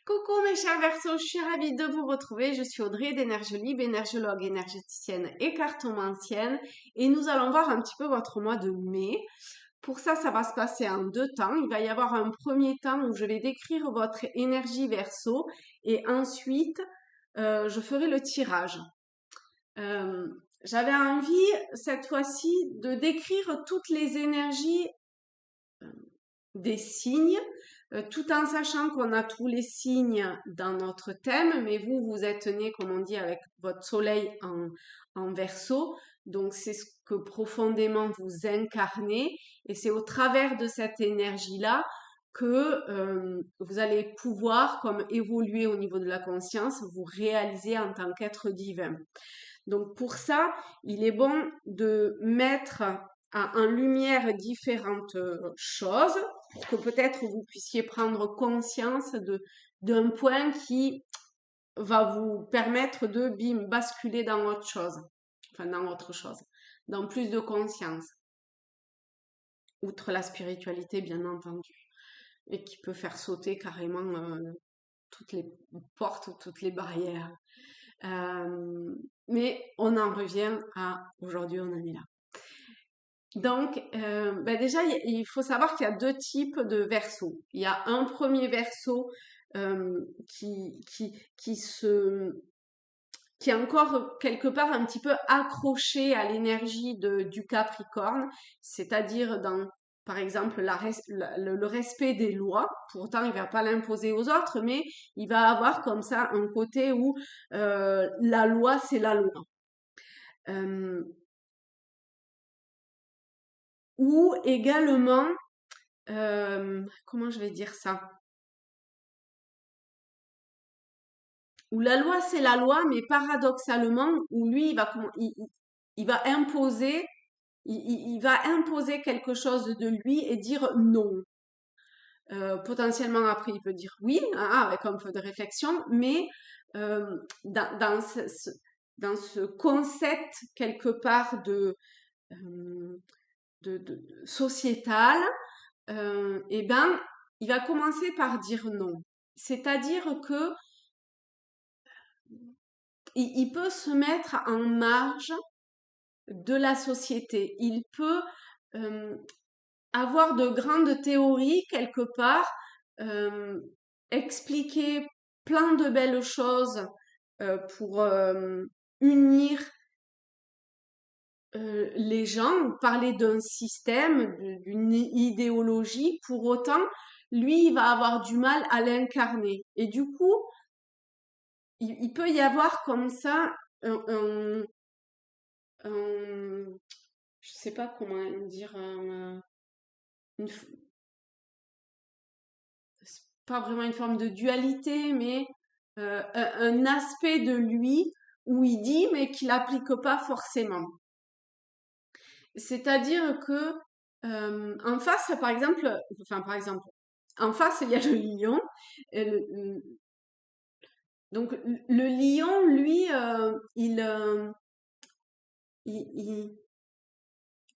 Coucou mes chers Verseaux, je suis ravie de vous retrouver. Je suis Audrey d'Énergie Libre, énergologue, énergéticienne et cartomancienne. Et nous allons voir un petit peu votre mois de mai. Pour ça, ça va se passer en deux temps. Il va y avoir un premier temps où je vais décrire votre énergie Verseau et ensuite, je ferai le tirage. J'avais envie cette fois-ci de décrire toutes les énergies des signes, tout en sachant qu'on a tous les signes dans notre thème, mais vous, vous êtes né, comme on dit, avec votre soleil en Verseau, donc c'est ce que profondément vous incarnez, et c'est au travers de cette énergie-là que vous allez pouvoir, comme évoluer au niveau de la conscience, vous réaliser en tant qu'être divin. Donc pour ça, il est bon de mettre en lumière différentes choses pour que peut-être vous puissiez prendre conscience d'un point qui va vous permettre de basculer dans autre chose, enfin dans autre chose, dans plus de conscience, outre la spiritualité bien entendu, et qui peut faire sauter carrément toutes les portes, toutes les barrières. Mais on en revient à aujourd'hui, on en est là. Donc, déjà, il faut savoir qu'il y a deux types de versos. Il y a un premier verso qui est encore quelque part un petit peu accroché à l'énergie du Capricorne, c'est-à-dire dans, par exemple, le respect des lois. Pourtant, il va pas l'imposer aux autres, mais il va avoir comme ça un côté où la loi, c'est la loi. Ou également, comment je vais dire ça? Où la loi, c'est la loi, mais paradoxalement, où lui, il va imposer, il va imposer quelque chose de lui et dire non. Potentiellement, après, il peut dire oui, hein, avec un peu de réflexion, mais dans ce concept quelque part de sociétal, eh ben, il va commencer par dire non. C'est-à-dire que il peut se mettre en marge de la société. Il peut avoir de grandes théories quelque part, expliquer plein de belles choses pour unir les gens, parler d'un système, d'une idéologie. Pour autant, lui, il va avoir du mal à l'incarner. Et du coup, il peut y avoir comme ça un- je sais pas comment dire, c'est pas vraiment une forme de dualité, mais un aspect de lui où il dit mais qu'il n'applique pas forcément. C'est-à-dire que en face, par exemple, en face il y a le lion. Et donc le lion, lui, il,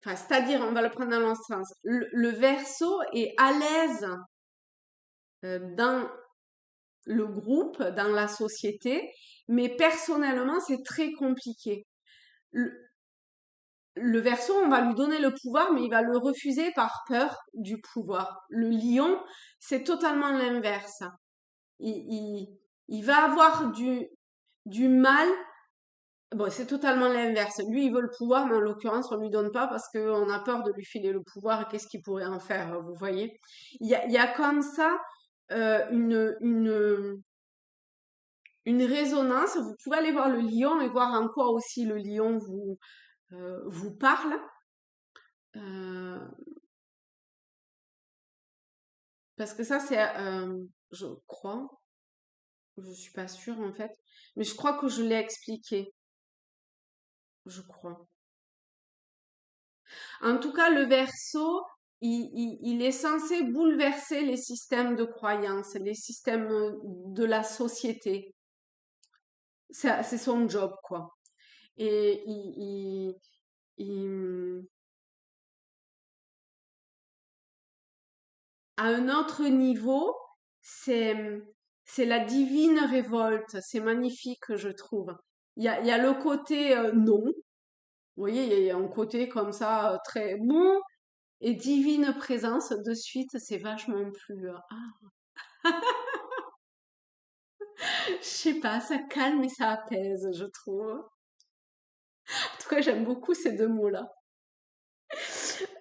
enfin, c'est-à-dire, on va le prendre dans l'autre sens. Le Verseau est à l'aise dans le groupe, dans la société, mais personnellement, c'est très compliqué. Le, le Verseau, on va lui donner le pouvoir, mais il va le refuser par peur du pouvoir. Le lion, c'est totalement l'inverse. Il va avoir du mal. Bon, c'est totalement l'inverse. Lui, il veut le pouvoir, mais en l'occurrence, on lui donne pas parce qu'on a peur de lui filer le pouvoir et qu'est-ce qu'il pourrait en faire, vous voyez. Il y a comme ça une résonance. Vous pouvez aller voir le lion et voir en quoi aussi le lion vous parle. Euh, Parce que ça, c'est, je crois, je suis pas sûre en fait, mais je crois que je l'ai expliqué, je crois. En tout cas, le Verseau, il est censé bouleverser les systèmes de croyance, les systèmes de la société. C'est son job, quoi. Et à un autre niveau, c'est c'est la divine révolte. C'est magnifique, je trouve. Il y a le côté non. Vous voyez, il y a un côté comme ça très bon et divine présence de suite. C'est vachement plus. Je sais pas, ça calme et ça apaise, je trouve. En tout cas, j'aime beaucoup ces deux mots-là.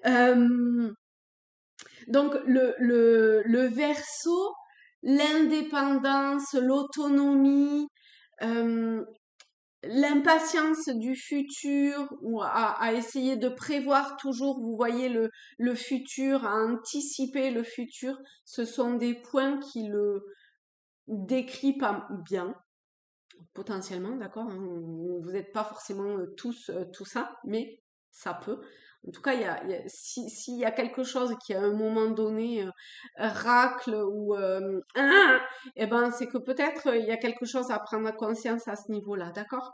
Euh, donc, le verso, l'indépendance, l'autonomie, euh, l'impatience du futur ou à essayer de prévoir toujours, vous voyez, le futur, à anticiper le futur, ce sont des points qui le décrivent pas bien, potentiellement, d'accord, hein. Vous n'êtes pas forcément tous tout ça, mais ça peut. En tout cas, s'il y a quelque chose qui à un moment donné racle ou eh ben, c'est que peut-être il y a quelque chose à prendre conscience à ce niveau-là, d'accord?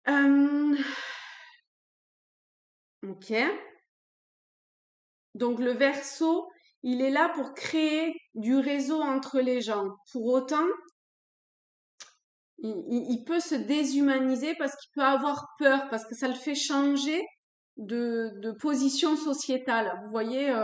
Euh, ok. Donc le verso, il est là pour créer du réseau entre les gens. Pour autant, il peut se déshumaniser parce qu'il peut avoir peur, parce que ça le fait changer de position sociétale. Vous voyez,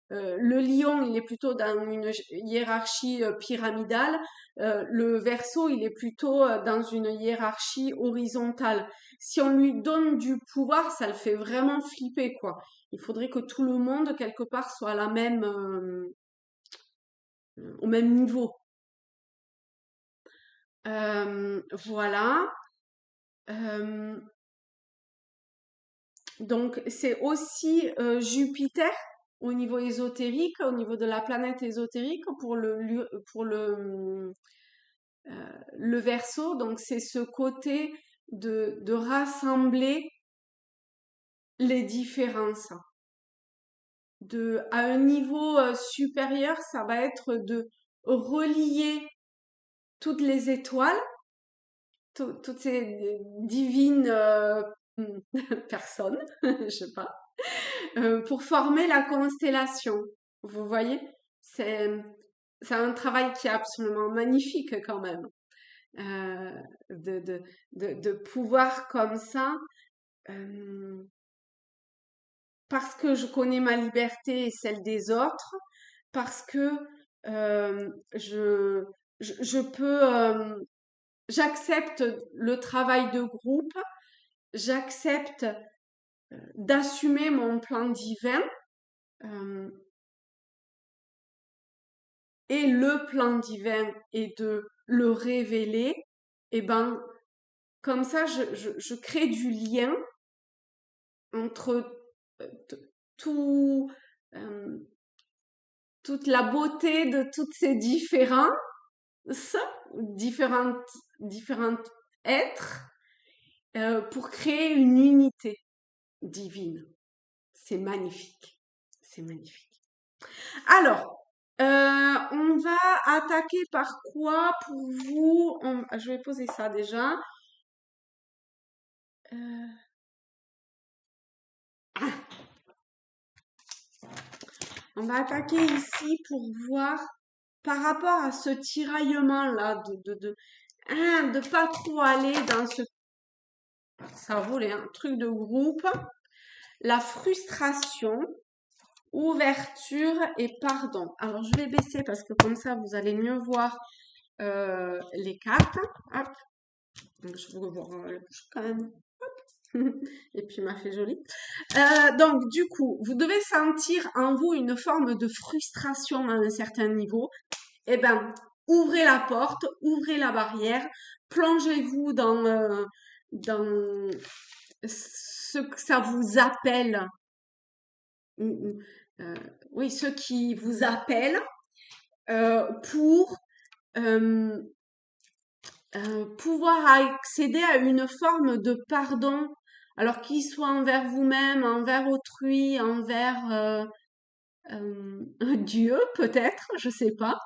le lion, il est plutôt dans une hiérarchie pyramidale. Le verso, il est plutôt dans une hiérarchie horizontale. Si on lui donne du pouvoir, ça le fait vraiment flipper, quoi. Il faudrait que tout le monde, quelque part, soit à la même, au même niveau. Voilà. Euh, Donc, c'est aussi Jupiter au niveau ésotérique, au niveau de la planète ésotérique pour le Verseau. Donc, c'est ce côté de rassembler les différences. À un niveau supérieur, ça va être de relier toutes les étoiles, toutes ces divines personnes, je sais pas, pour former la constellation. Vous voyez, c'est c'est un travail qui est absolument magnifique quand même, euh, de, de, de pouvoir comme ça, euh, parce que je connais ma liberté et celle des autres, parce que euh, je, je peux, j'accepte le travail de groupe, j'accepte d'assumer mon plan divin. euh, et le plan divin et de le révéler, et ben, comme ça, je crée du lien entre t- tout, euh, toute la beauté de toutes ces différences, différentes, différentes êtres, pour créer une unité divine. C'est magnifique. C'est magnifique. Alors, on va attaquer par quoi pour vous? Je vais poser ça déjà. Euh, on va attaquer ici pour voir par rapport à ce tiraillement-là de pas trop aller dans ce, ça voulait un truc de groupe, la frustration, ouverture et pardon. Alors, je vais baisser parce que comme ça, vous allez mieux voir les cartes. Hop. Donc, je vous revois le bouche quand même. Et puis, il m'a fait joli. Donc, du coup, vous devez sentir en vous une forme de frustration à un certain niveau. Eh ben, ouvrez la porte, ouvrez la barrière, plongez-vous dans ce que ça vous appelle, euh, oui, ce qui vous appelle pour euh, pouvoir accéder à une forme de pardon, alors qu'il soit envers vous-même, envers autrui, envers Dieu peut-être, je sais pas.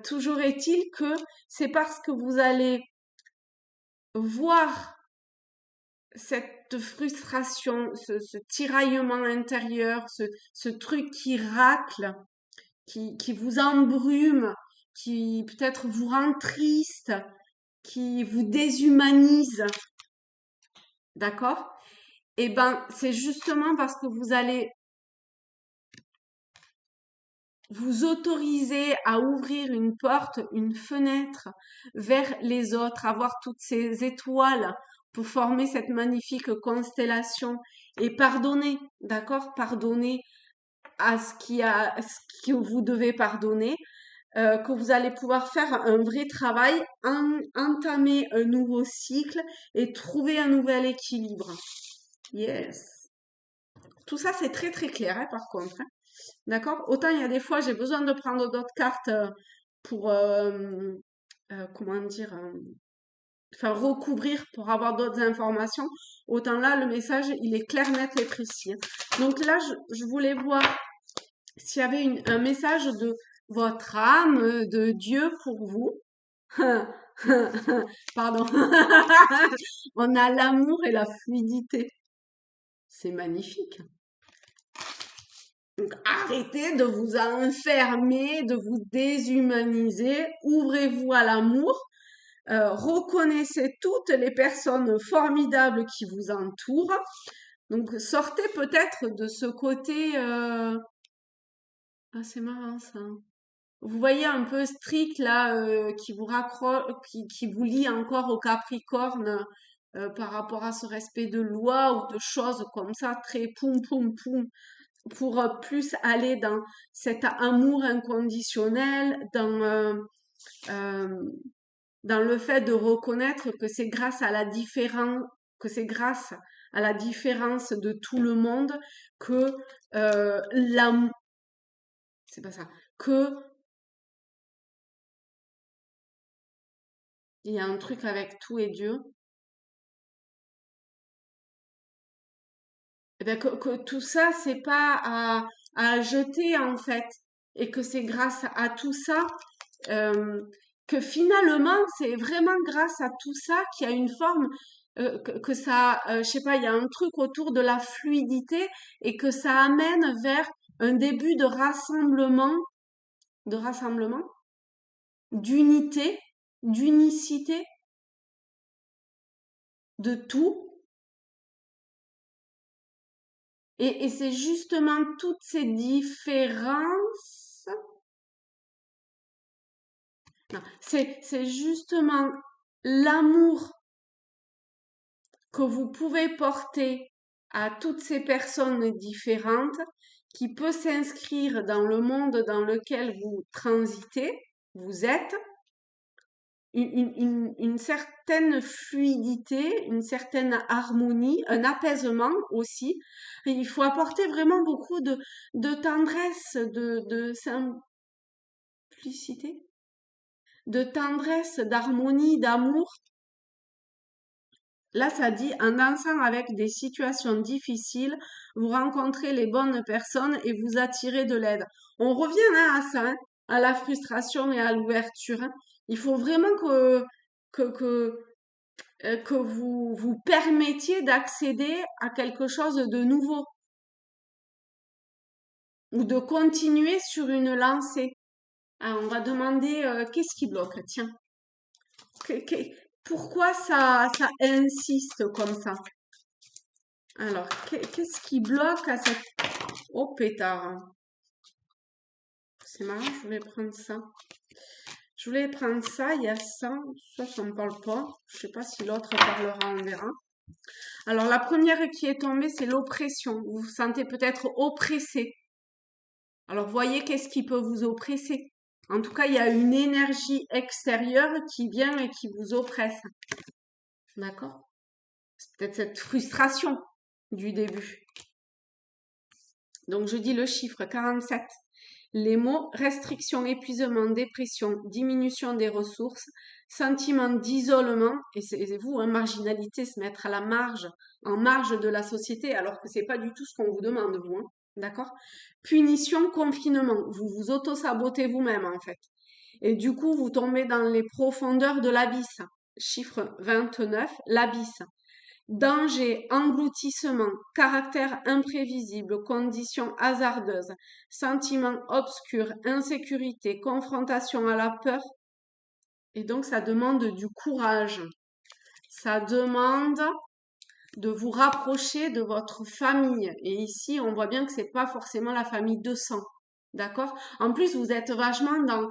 Toujours est-il que c'est parce que vous allez voir cette frustration, ce tiraillement intérieur, ce truc qui racle, qui vous embrume, qui peut-être vous rend triste, qui vous déshumanise, d'accord? Eh ben, c'est justement parce que vous allez vous autoriser à ouvrir une porte, une fenêtre vers les autres, avoir toutes ces étoiles pour former cette magnifique constellation et pardonner, d'accord? Pardonner à ce que vous devez pardonner, que vous allez pouvoir faire un vrai travail, entamer un nouveau cycle et trouver un nouvel équilibre. Yes. Tout ça, c'est très très clair, hein, par contre, hein. D'accord? Autant il y a des fois, j'ai besoin de prendre d'autres cartes pour, comment dire, enfin recouvrir pour avoir d'autres informations. Autant là, le message, il est clair, net et précis, hein. Donc là, je voulais voir s'il y avait un message de votre âme, de Dieu pour vous. Pardon. On a l'amour et la fluidité. C'est magnifique. Donc, arrêtez de vous enfermer, de vous déshumaniser. Ouvrez-vous à l'amour. Reconnaissez toutes les personnes formidables qui vous entourent. Donc, sortez peut-être de ce côté... Ah, c'est marrant ça. Vous voyez un peu strict là, qui vous raccroche, qui vous lie encore au Capricorne par rapport à ce respect de loi ou de choses comme ça, très poum poum poum, pour plus aller dans cet amour inconditionnel, euh, dans le fait de reconnaître que c'est grâce à la différence, que c'est grâce à la différence de tout le monde que l'amour, c'est pas ça, que il y a un truc avec tout et Dieu, et ben que tout ça, c'est pas à jeter en fait, et que c'est grâce à tout ça, euh, que finalement, c'est vraiment grâce à tout ça qu'il y a une forme, que ça, je sais pas, il y a un truc autour de la fluidité et que ça amène vers un début de rassemblement, d'unité, d'unicité, de tout. Et c'est justement toutes ces différences, non, c'est justement l'amour que vous pouvez porter à toutes ces personnes différentes qui peut s'inscrire dans le monde dans lequel vous transitez, vous êtes, une certaine fluidité, une certaine harmonie, un apaisement aussi. Et il faut apporter vraiment beaucoup de tendresse, de simplicité, de tendresse, d'harmonie, d'amour. Là, ça dit, en dansant avec des situations difficiles, vous rencontrez les bonnes personnes et vous attirez de l'aide. On revient hein, à ça, hein, à la frustration et à l'ouverture, hein. Il faut vraiment que, que, que vous vous permettiez d'accéder à quelque chose de nouveau ou de continuer sur une lancée. Ah, on va demander qu'est-ce qui bloque, tiens. Que- que- Pourquoi ça insiste comme ça? Alors, qu'est-ce qui bloque à cette... Oh, pétard. C'est marrant, je voulais prendre ça. Je voulais prendre ça, il y a ça. Ça me parle pas. Je sais pas si l'autre parlera, on verra. Alors, la première qui est tombée, c'est l'oppression. Vous vous sentez peut-être oppressé. Alors, voyez qu'est-ce qui peut vous oppresser. En tout cas, il y a une énergie extérieure qui vient et qui vous oppresse. D'accord? C'est peut-être cette frustration du début. Donc, je dis le chiffre 47. Les mots restriction, épuisement, dépression, diminution des ressources, sentiment d'isolement, et c'est vous, hein, marginalité, se mettre à la marge, en marge de la société, alors que c'est pas du tout ce qu'on vous demande, vous, hein, d'accord? Punition, confinement, vous vous auto-sabotez vous-même, en fait. Et du coup, vous tombez dans les profondeurs de l'abysse. Chiffre 29, l'abysse. danger, engloutissement, caractère imprévisible, conditions hasardeuses, sentiments obscurs, insécurité, confrontation à la peur. Et donc, ça demande du courage. Ça demande de vous rapprocher de votre famille. Et ici, on voit bien que c'est pas forcément la famille de sang. D'accord? En plus, vous êtes vachement dans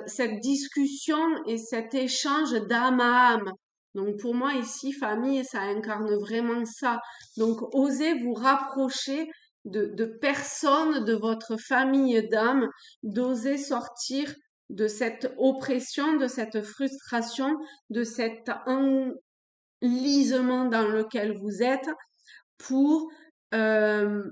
cette discussion et cet échange d'âme à âme. Donc pour moi ici, famille, ça incarne vraiment ça. Donc osez vous rapprocher de personnes de votre famille d'âme, d'oser sortir de cette oppression, de cette frustration, de cet enlisement dans lequel vous êtes pour euh,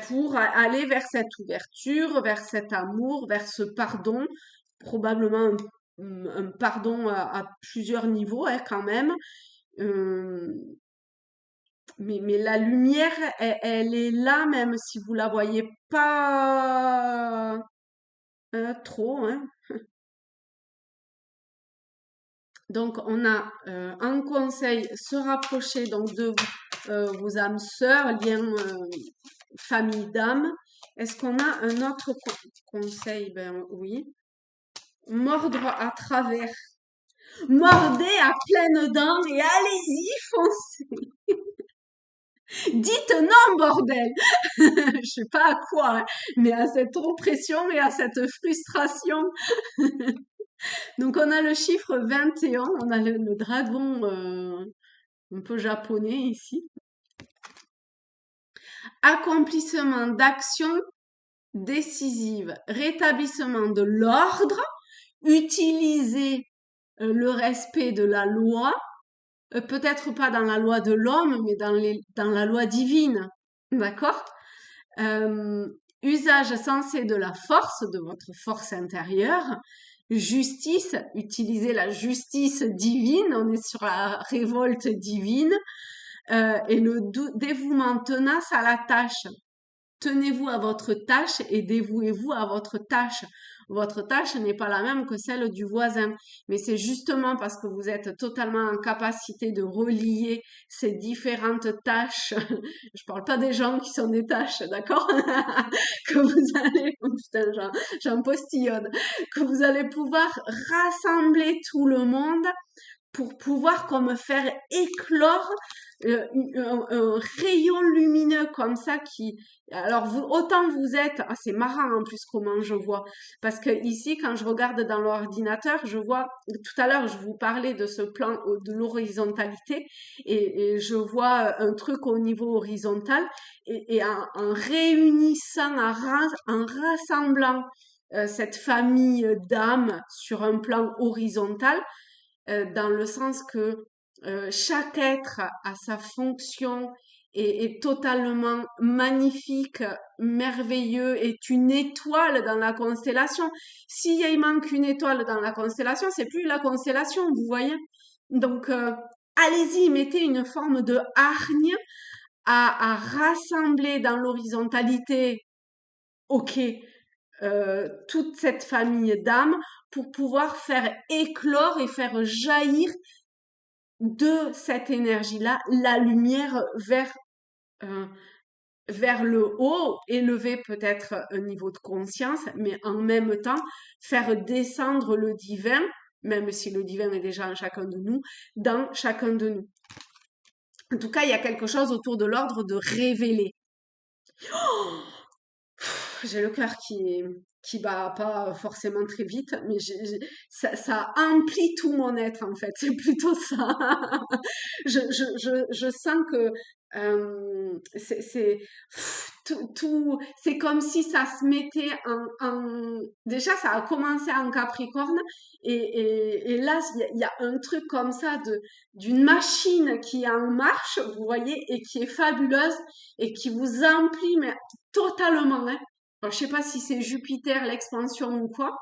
pour aller vers cette ouverture, vers cet amour, vers ce pardon, probablement un pardon à plusieurs niveaux hein, quand même. Euh, mais la lumière, elle est là même si vous la voyez pas trop. Hein. Donc on a un conseil, se rapprocher donc de vos âmes sœurs, lien famille d'âme. Est-ce qu'on a un autre conseil? Ben oui. Mordre à travers. Mordez à pleines dents et allez-y, foncez. Dites non, bordel. Je sais pas à quoi, hein, mais à cette oppression et à cette frustration. Donc on a le chiffre 21, on a le dragon un peu japonais ici. Accomplissement d'actions décisives, rétablissement de l'ordre, utiliser le respect de la loi, peut-être pas dans la loi de l'homme, mais dans la loi divine. D'accord? Usage sensé de la force, de votre force intérieure. Justice, utiliser la justice divine, on est sur la révolte divine. Et le dévouement tenace à la tâche. Tenez-vous à votre tâche et dévouez-vous à votre tâche. Votre tâche n'est pas la même que celle du voisin, mais c'est justement parce que vous êtes totalement en capacité de relier ces différentes tâches. Je parle pas des gens qui sont des tâches, d'accord? Que vous allez, oh putain, j'en postillonne, que vous allez pouvoir rassembler tout le monde pour pouvoir comme faire éclore un rayon lumineux comme ça qui alors vous autant vous êtes c'est marrant en plus comment je vois parce que ici quand je regarde dans l'ordinateur je vois tout à l'heure je vous parlais de ce plan de l'horizontalité et je vois un truc au niveau horizontal et en réunissant en rassemblant cette famille d'âmes sur un plan horizontal dans le sens que chaque être a sa fonction et est totalement magnifique, merveilleux, est une étoile dans la constellation. S'il manque une étoile dans la constellation, c'est plus la constellation, vous voyez. Donc, allez-y, mettez une forme de hargne à rassembler dans l'horizontalité, ok, toute cette famille d'âmes pour pouvoir faire éclore et faire jaillir de cette énergie-là la lumière euh, vers le haut, élever peut-être un niveau de conscience, mais en même temps faire descendre le divin, même si le divin est déjà en chacun de nous, dans chacun de nous. En tout cas, il y a quelque chose autour de l'ordre de révéler. J'ai le cœur qui bat pas forcément très vite, mais ça emplit tout mon être en fait. C'est plutôt ça. Je sens que c'est c'est comme si ça se mettait déjà ça a commencé en Capricorne et là il y a un truc comme ça d'une machine qui est en marche, vous voyez, et qui est fabuleuse et qui vous emplit mais totalement, hein. Alors, je sais pas si c'est Jupiter, l'expansion ou quoi.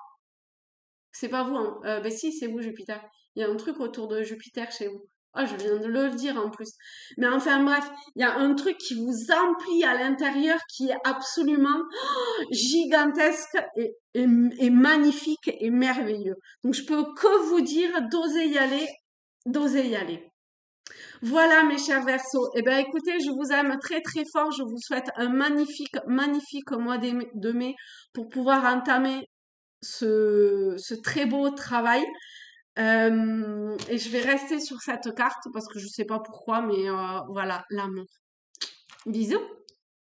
C'est pas vous, hein. Ben si, c'est vous, Jupiter. Il y a un truc autour de Jupiter chez vous. Ah, je viens de le dire en plus. Mais enfin bref, il y a un truc qui vous emplit à l'intérieur qui est absolument gigantesque et magnifique et merveilleux. Donc je peux que vous dire d'oser y aller, d'oser y aller. Voilà, mes chers Verseaux. Eh bien, écoutez, je vous aime très très fort. Je vous souhaite un magnifique, magnifique mois de mai pour pouvoir entamer ce très beau travail. Et je vais rester sur cette carte parce que je sais pas pourquoi, mais voilà, l'amour. Bisous.